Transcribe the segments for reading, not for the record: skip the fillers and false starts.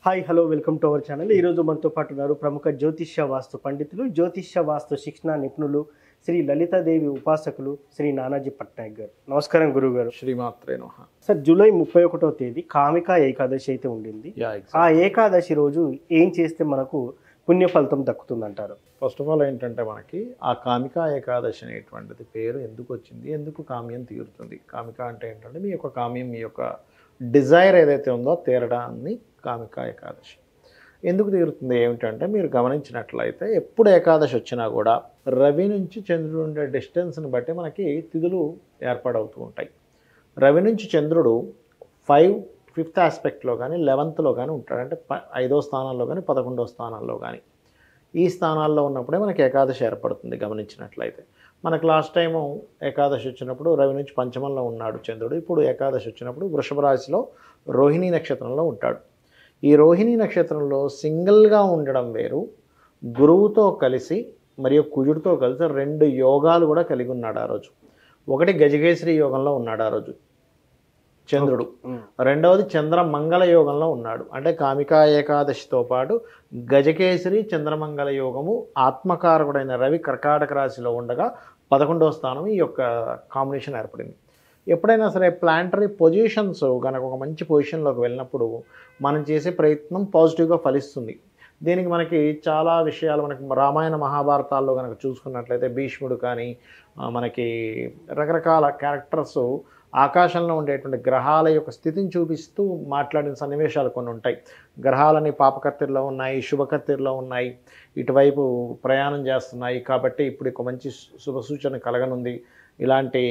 Hi hello welcome to our channel. ఈరోజు మనతో పాటు ఉన్నారు ప్రముఖ జ్యోతిష్య వాస్తు పండితులు, జ్యోతిష్య వాస్తు శిక్షణ నిపుణులు, శ్రీ లలితాదేవి ఉపాసకులు శ్రీ నానాజీ పట్నాయక్ గారు. నమస్కారం గురువు గారు. శ్రీమాత్రే నమః. సార్, జూలై 31వ తేదీ కామికా ఏకాదశి అయితే ఉండింది. ఆ ఏకాదశి రోజు ఏం చేస్తే మనకు పుణ్య ఫలితం దక్కుతుందంటారు? ఫస్ట్ ఆఫ్ ఆల్ ఏంటంటే మనకి ఆ కామికా ఏకాదశి అనేటువంటిది పేరు ఎందుకు వచ్చింది, ఎందుకు కామ్యం తీరుతుంది? కామిక అంటే ఏంటంటే మీ యొక్క కామ్యం, మీ యొక్క డిజైర్ ఏదైతే ఉందో తీరడాన్ని కామికా ఏకాదశి. ఎందుకు తీరుతుంది ఏమిటంటే, మీరు గమనించినట్లయితే ఎప్పుడు ఏకాదశి వచ్చినా కూడా రవి నుంచి చంద్రుడు ఉండే డిస్టెన్స్ని బట్టి మనకి తిథులు ఏర్పాటవుతూ ఉంటాయి. రవి నుంచి చంద్రుడు 5th ఆస్పెక్ట్లో కానీ 11th కానీ ఉంటాడు. అంటే 5వ స్థానాల్లో కానీ 11వ స్థానాల్లో కానీ ఈ స్థానాల్లో ఉన్నప్పుడే మనకి ఏకాదశి ఏర్పడుతుంది. గమనించినట్లయితే మనకు లాస్ట్ టైము ఏకాదశి వచ్చినప్పుడు రవి నుంచి పంచమంలో ఉన్నాడు చంద్రుడు. ఇప్పుడు ఏకాదశి వచ్చినప్పుడు వృషభ రాశిలో రోహిణీ నక్షత్రంలో ఉంటాడు. ఈ రోహిణీ నక్షత్రంలో సింగిల్గా ఉండడం వేరు, గురువుతో కలిసి మరియు కుజుడితో కలిసి 2 యోగాలు కూడా కలిగి ఉన్నాడు ఆ రోజు. ఒకటి గజకేసరి యోగంలో ఉన్నాడు ఆ రోజు చంద్రుడు, రెండవది చంద్రమంగళ యోగంలో ఉన్నాడు. అంటే కామికా ఏకాదశితో పాటు గజకేసరి చంద్రమంగళ యోగము ఆత్మకారకుడైన రవి కర్కాటక రాశిలో ఉండగా 11వ స్థానం ఈ యొక్క కాంబినేషన్ ఏర్పడింది. ఎప్పుడైనా సరే ప్లాంటరీ పొజిషన్స్ కనుక ఒక మంచి పొజిషన్లోకి వెళ్ళినప్పుడు మనం చేసే ప్రయత్నం పాజిటివ్గా ఫలిస్తుంది. దీనికి మనకి చాలా విషయాలు మనకి రామాయణ మహాభారతాల్లో కనుక చూసుకున్నట్లయితే భీష్ముడు కానీ మనకి రకరకాల క్యారెక్టర్స్ ఆకాశంలో ఉండేటువంటి గ్రహాల యొక్క స్థితిని చూపిస్తూ మాట్లాడిన సన్నివేశాలు కొన్ని ఉంటాయి. గ్రహాలని పాపకత్తిరిలో ఉన్నాయి, శుభకత్తిరిలో ఉన్నాయి, ఇటువైపు ప్రయాణం చేస్తున్నాయి కాబట్టి ఇప్పుడు ఒక మంచి శుభ సూచన కలగనుంది, ఇలాంటి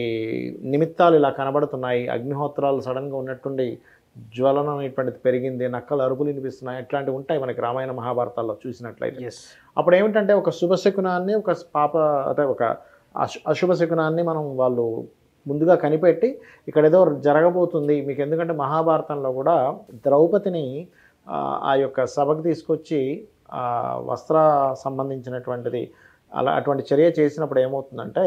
నిమిత్తాలు ఇలా కనబడుతున్నాయి, అగ్నిహోత్రాలు సడన్గా ఉన్నట్టుండి జ్వలనం అనేటువంటిది పెరిగింది, నక్కలు అరుపులు వినిపిస్తున్నాయి, ఇట్లాంటివి ఉంటాయి మనకి రామాయణ మహాభారతాల్లో చూసినట్లయితే. అప్పుడు ఏమిటంటే ఒక శుభశకునాన్ని ఒక అశుభశకునాన్ని మనం వాళ్ళు ముందుగా కనిపెట్టి ఇక్కడ ఏదో జరగబోతుంది మీకు. ఎందుకంటే మహాభారతంలో కూడా ద్రౌపదిని ఆ యొక్క సభకు తీసుకొచ్చి వస్త్ర సంబంధించినటువంటిది అటువంటి చర్య చేసినప్పుడు ఏమవుతుందంటే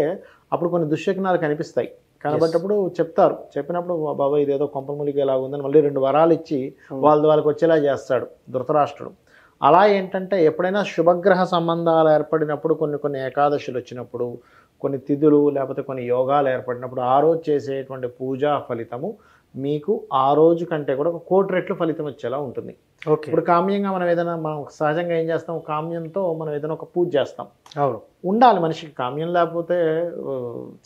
అప్పుడు కొన్ని దుశ్శకునాలు కనిపిస్తాయి. కనబడ్డప్పుడు చెప్తారు, చెప్పినప్పుడు బాబా ఇదేదో కొంపములిగేలా ఉందని మళ్ళీ 2 వరాలు ఇచ్చి వాళ్ళకి వచ్చేలా చేస్తాడు ధృతరాష్ట్రుడు. అలా ఏంటంటే ఎప్పుడైనా శుభగ్రహ సంబంధాలు ఏర్పడినప్పుడు కొన్ని ఏకాదశులు వచ్చినప్పుడు కొన్ని తిథులు లేకపోతే కొన్ని యోగాలు ఏర్పడినప్పుడు ఆ రోజు చేసేటువంటి పూజా ఫలితము మీకు ఆ రోజు కంటే కూడా 1 కోటి రెట్లు ఫలితం వచ్చేలా ఉంటుంది. ఇప్పుడు కామ్యంగా మనం సహజంగా ఏం చేస్తాం, కామ్యంతో మనం ఏదైనా ఒక పూజ చేస్తాం. ఉండాలి మనిషికి, కామ్యం లేకపోతే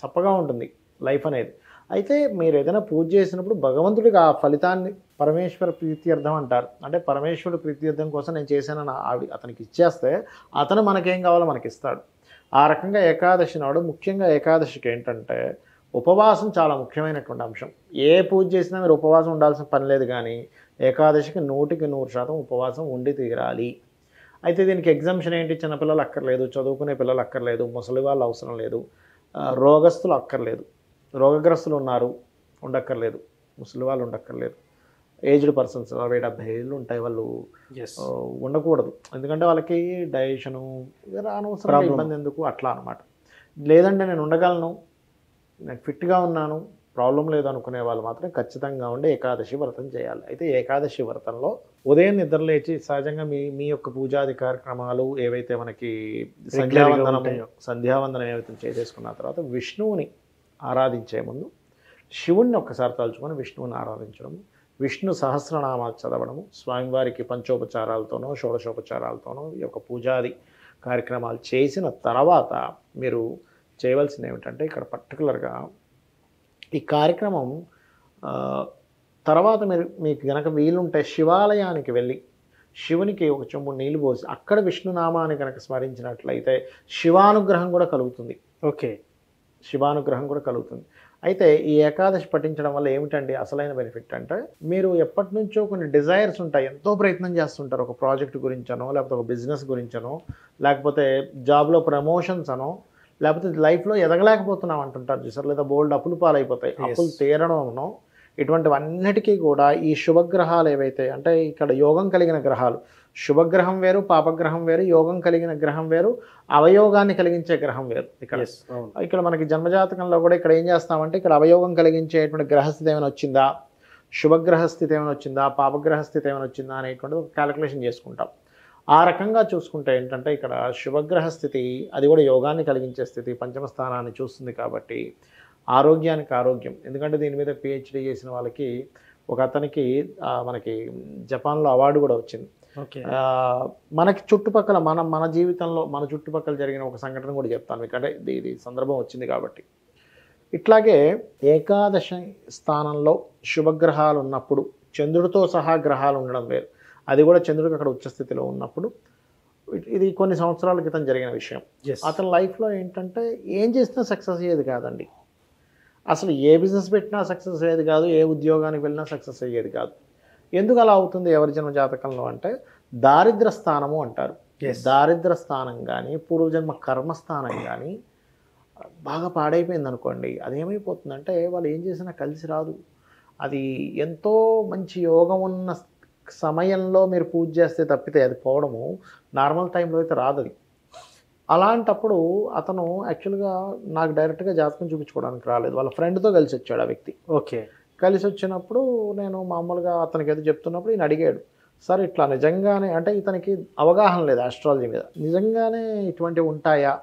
చప్పగా ఉంటుంది లైఫ్ అనేది. అయితే మీరు ఏదైనా పూజ చేసినప్పుడు భగవంతుడికి ఆ ఫలితాన్ని పరమేశ్వర ప్రీత్యర్థం అంటారు. అంటే పరమేశ్వరుడు ప్రీత్యర్థం కోసం నేను చేశానని అతనికి ఇచ్చేస్తే అతను మనకేం కావాలో మనకి ఇస్తాడు. ఆ రకంగా ఏకాదశి నాడు ముఖ్యంగా ఏకాదశికి ఏంటంటే ఉపవాసం చాలా ముఖ్యమైనటువంటి అంశం. ఏ పూజ చేసినా మీరు ఉపవాసం ఉండాల్సిన పని లేదు, కానీ ఏకాదశికి 100% ఉపవాసం ఉండి తీరాలి. అయితే దీనికి ఎగ్జామ్షన్ ఏంటి, చిన్నపిల్లలు అక్కర్లేదు, చదువుకునే పిల్లలు అక్కర్లేదు, ముసలి వాళ్ళు అవసరం లేదు, రోగస్తులు అక్కర్లేదు, రోగగ్రస్తులు ఉన్నారు ఉండక్కర్లేదు, ముసలి వాళ్ళు ఉండక్కర్లేదు, ఏజ్డ్ పర్సన్స్ 60-70 ఏళ్ళు ఉంటాయి వాళ్ళు ఉండకూడదు. ఎందుకంటే వాళ్ళకి డైజెషను అనవసరం ఇబ్బంది ఎందుకు అట్లా అనమాట. లేదంటే నేను ఉండగలను, నేను ఫిట్గా ఉన్నాను, ప్రాబ్లం లేదు అనుకునే వాళ్ళు మాత్రం ఖచ్చితంగా ఉండి ఏకాదశి వ్రతం చేయాలి. అయితే ఏకాదశి వ్రతంలో ఉదయం నిద్రలేచి సహజంగా మీ యొక్క పూజాది కార్యక్రమాలు ఏవైతే మనకి సంధ్యావందనం ఏవైతే చేసేసుకున్న తర్వాత విష్ణువుని ఆరాధించే ముందు శివుణ్ణి ఒక్కసారి తలుచుకొని విష్ణువుని ఆరాధించడం, విష్ణు సహస్రనామాలు చదవడము, స్వామివారికి పంచోపచారాలతోనో షోడశోపచారాలతోనో ఈ యొక్క పూజాది కార్యక్రమాలు చేసిన తర్వాత మీరు చేయవలసింది ఏమిటంటే ఇక్కడ పర్టికులర్గా ఈ కార్యక్రమం తర్వాత మీకు కనుక వీలుంటే శివాలయానికి వెళ్ళి శివునికి ఒక చెంబు నీళ్ళు పోసి అక్కడ విష్ణునామాన్ని కనుక స్మరించినట్లయితే శివానుగ్రహం కూడా కలుగుతుంది. శివానుగ్రహం కూడా కలుగుతుంది. అయితే ఈ ఏకాదశి పఠించడం వల్ల ఏమిటండి అసలైన బెనిఫిట్ అంటే, మీరు ఎప్పటి నుంచో కొన్ని డిజైర్స్ ఉంటాయి, ఎంతో ప్రయత్నం చేస్తుంటారు ఒక ప్రాజెక్ట్ గురించనో లేకపోతే ఒక బిజినెస్ గురించనో లేకపోతే జాబ్లో ప్రమోషన్స్ అనో లేకపోతే లైఫ్లో ఎదగలేకపోతున్నాం అంటుంటారు చూసారు, లేదా బోల్డ్ అప్పులు పాలైపోతాయి, అప్పులు తీరడంనో ఇటువంటివన్నిటికీ కూడా ఈ శుభగ్రహాలు ఏవైతే అంటే ఇక్కడ యోగం కలిగిన గ్రహాలు, శుభగ్రహం వేరు, పాపగ్రహం వేరు, యోగం కలిగిన గ్రహం వేరు, అవయోగాన్ని కలిగించే గ్రహం వేరు. ఇక్కడ మనకి జన్మజాతకంలో కూడా ఇక్కడ ఏం చేస్తామంటే ఇక్కడ అవయోగం కలిగించేటువంటి గ్రహస్థితి ఏమైనా వచ్చిందా, శుభగ్రహ స్థితి ఏమైనా వచ్చిందా, పాపగ్రహ స్థితి ఏమైనా వచ్చిందా అనేటువంటిది ఒక క్యాలిక్యులేషన్ చేసుకుంటాం. ఆ రకంగా చూసుకుంటే ఏంటంటే ఇక్కడ శుభగ్రహ స్థితి అది కూడా యోగాన్ని కలిగించే స్థితి, పంచమ స్థానాన్ని చూస్తుంది కాబట్టి ఆరోగ్యానికి ఆరోగ్యం. ఎందుకంటే దీని మీద పిహెచ్డి చేసిన వాళ్ళకి ఒక అతనికి మనకి జపాన్లో అవార్డు కూడా వచ్చింది. ఓకే. మనకి చుట్టుపక్కల మన జీవితంలో మన చుట్టుపక్కల జరిగిన ఒక సంఘటన కూడా చెప్తాను మీకు. అంటే ఇది సందర్భం వచ్చింది కాబట్టి. ఇట్లాగే ఏకాదశి స్థానంలో శుభగ్రహాలు ఉన్నప్పుడు చంద్రుడితో సహా గ్రహాలు ఉండడం వేరు. అది కూడా చంద్రుడికి అక్కడ ఉచ్చస్థితిలో ఉన్నప్పుడు ఇది కొన్ని సంవత్సరాల క్రితం జరిగిన విషయం. అతని లైఫ్లో ఏంటంటే ఏం చేసినా సక్సెస్ అయ్యేది కాదండి. అసలు ఏ బిజినెస్ పెట్టినా సక్సెస్ అయ్యేది కాదు, ఏ ఉద్యోగానికి వెళ్ళినా సక్సెస్ అయ్యేది కాదు. ఎందుకు అలా అవుతుంది ఎవరి జన్మ జాతకంలో అంటే దారిద్ర స్థానము అంటారు. దారిద్ర స్థానం కానీ పూర్వజన్మ కర్మస్థానం కానీ బాగా పాడైపోయింది అనుకోండి, అదేమైపోతుందంటే వాళ్ళు ఏం చేసినా కలిసి రాదు. అది ఎంతో మంచి యోగం ఉన్న సమయంలో మీరు పూజ చేస్తే తప్పితే అది పోవడము, నార్మల్ టైంలో అయితే రాదు అది. అలాంటప్పుడు అతను యాక్చువల్గా నాకు డైరెక్ట్గా జాతకం చూపించుకోవడానికి రాలేదు, వాళ్ళ ఫ్రెండ్తో కలిసి వచ్చాడు ఆ వ్యక్తి. ఓకే. కలిసి వచ్చినప్పుడు నేను మామూలుగా అతనికి ఏదో చెప్తున్నప్పుడు ఈయన అడిగాడు, సార్ ఇట్లా నిజంగానే, అంటే ఇతనికి అవగాహన లేదు ఆస్ట్రాలజీ మీద, నిజంగానే ఇటువంటివి ఉంటాయా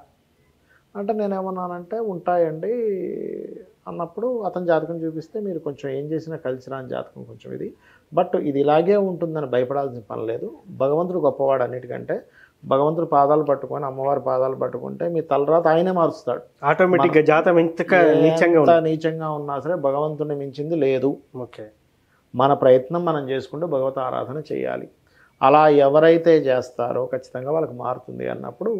అంటే నేనేమన్నానంటే ఉంటాయండి అన్నప్పుడు అతని జాతకం చూపిస్తే మీరు కొంచెం ఏం చేసినా కలిసి రాని జాతకం కొంచెం ఇది, బట్ ఇది ఇలాగే ఉంటుందని భయపడాల్సిన పని లేదు. భగవంతుడు గొప్పవాడు అన్నిటికంటే. భగవంతుడు పాదాలు పట్టుకొని అమ్మవారి పాదాలు పట్టుకుంటే మీ తలరాత ఆయనే మారుస్తాడు ఆటోమేటిక్గా. జాతకం ఎంత నీచంగా ఉన్నా సరే భగవంతుడిని మించింది లేదు. ఓకే. మన ప్రయత్నం మనం చేసుకుంటూ భగవత ఆరాధన చేయాలి. అలా ఎవరైతే చేస్తారో ఖచ్చితంగా వాళ్ళకి మారుతుంది అన్నప్పుడు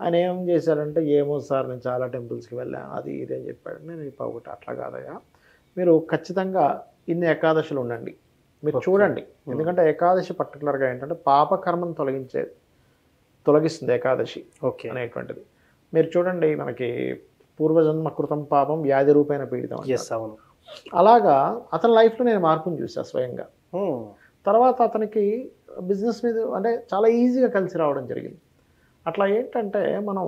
ఆయన ఏం చేశారంటే, ఏమో సార్ నేను చాలా టెంపుల్స్కి వెళ్ళాను అది ఇది అని చెప్పాడు. నేను ఒకటి అట్లా కాదయ్యా, మీరు ఖచ్చితంగా ఇన్ని ఏకాదశులు ఉండండి, మీరు చూడండి. ఎందుకంటే ఏకాదశి పర్టికులర్గా ఏంటంటే పాపకర్మను తొలగిస్తుంది ఏకాదశి అనేటువంటిది. మీరు చూడండి, మనకి పూర్వజన్మ కృతం పాపం వ్యాధి రూపేణ పీడితం. అవును. అలాగా అతని లైఫ్లో నేను మార్పుని చూసా స్వయంగా. తర్వాత అతనికి బిజినెస్ మీద అంటే చాలా ఈజీగా కలిసి రావడం జరిగింది. అట్లా ఏంటంటే మనం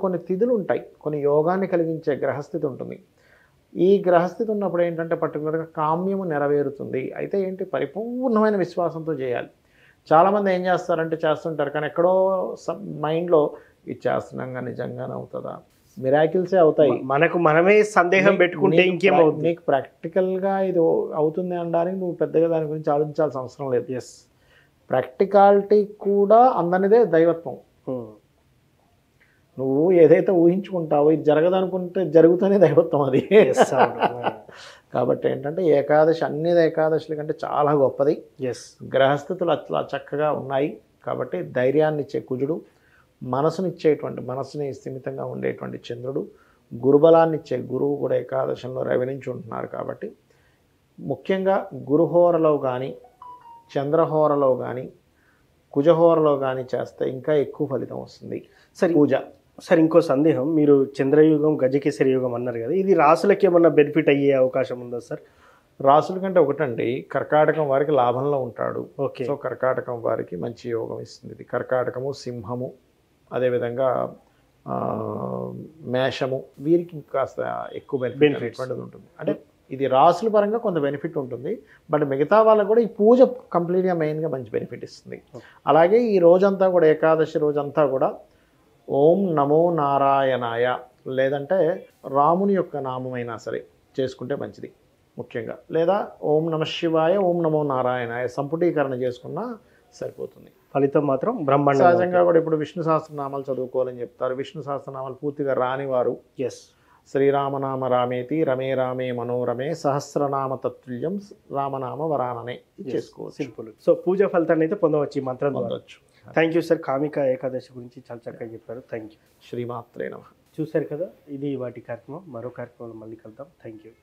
కొన్ని తిథులు ఉంటాయి, కొన్ని యోగాన్ని కలిగించే గ్రహస్థితి ఉంటుంది. ఈ గ్రహస్థితి ఉన్నప్పుడు ఏంటంటే పర్టికులర్గా కామ్యము నెరవేరుతుంది. అయితే ఏంటి, పరిపూర్ణమైన విశ్వాసంతో చేయాలి. చాలామంది ఏం చేస్తారంటే చేస్తుంటారు, కానీ ఎక్కడో మైండ్లో ఇది చేస్తున్నాగా నిజంగానే అవుతుందా, మిరాకిల్సే అవుతాయి, మనకు మనమే సందేహం పెట్టుకుంటే ఇంకేమవుతుంది. నీకు ప్రాక్టికల్గా ఇది అవుతుంది అనడానికి నువ్వు పెద్దగా దాని గురించి ఆలోచించాల్సిన అవసరం లేదు. ప్రాక్టికాలిటీ కూడా అందనిదే దైవత్వం. నువ్వు ఏదైతే ఊహించుకుంటావో ఇది జరగదనుకుంటే జరుగుతూనే దైవత్వం అది. కాబట్టి ఏంటంటే ఏకాదశి అన్ని ఏకాదశుల కంటే చాలా గొప్పది. గ్రహస్థితులు అట్లా చక్కగా ఉన్నాయి కాబట్టి ధైర్యాన్ని ఇచ్చే కుజుడు, మనసుని స్థిమితంగా ఉండేటువంటి చంద్రుడు, గురుబలాన్ని ఇచ్చే గురువు కూడా ఏకాదశంలో రవినించి ఉంటున్నారు. కాబట్టి ముఖ్యంగా గురుహోరలో కానీ చంద్రహోరలో కానీ కుజహోరలో కానీ చేస్తే ఇంకా ఎక్కువ ఫలితం వస్తుంది పూజ. సార్ ఇంకో సందేహం, మీరు చంద్రయుగం గజకేసరి యుగం అన్నారు కదా, ఇది రాసులకి ఏమన్నా బెనిఫిట్ అయ్యే అవకాశం ఉందా సార్? రాసుల కంటే ఒకటండి, కర్కాటకం వారికి లాభంలో ఉంటాడు. సో కర్కాటకం వారికి మంచి యోగం ఇస్తుంది ఇది. కర్కాటకము, సింహము, అదేవిధంగా మేషము వీరికి కాస్త ఎక్కువ బెనిఫిట్ ఉంటుంది. అంటే ఇది రాసుల పరంగా కొంత బెనిఫిట్ ఉంటుంది, బట్ మిగతా వాళ్ళకు కూడా ఈ పూజ కంప్లీట్గా మెయిన్గా మంచి బెనిఫిట్ ఇస్తుంది. అలాగే ఈ రోజంతా కూడా ఏకాదశి రోజంతా కూడా ఓం నమో నారాయణాయ లేదంటే రాముని యొక్క నామమైనా సరే చేసుకుంటే మంచిది ముఖ్యంగా, లేదా ఓం నమ శివాయ ఓం నమో నారాయణాయ సంపుటీకరణ చేసుకున్నా సరిపోతుంది. ఫలితం మాత్రం బ్రహ్మాండ. సహజంగా కూడా ఇప్పుడు విష్ణు సహస్రనామాలు చదువుకోవాలని చెప్తారు. విష్ణు సహస్రనామాలు పూర్తిగా రానివారు శ్రీరామనామ రామేతి రమే రామే మనోరమే సహస్రనామ తత్తుల్యం రామనామ వరాననే చేసుకోవచ్చు. సింపుల్. సో పూజ ఫలితాన్ని అయితే పొందవచ్చు, ఈ మంత్రం పొందవచ్చు. Thank you sir. Kamika Ekadashi గురించి చాలా చక్కగా చెప్పారు. Thank you. శ్రీమాత్రే నమః. చూశారు కదా, ఇది వాటి కార్యక్రమం. మరో కార్యక్రమంలో మళ్ళీ కలుద్దాం. Thank you.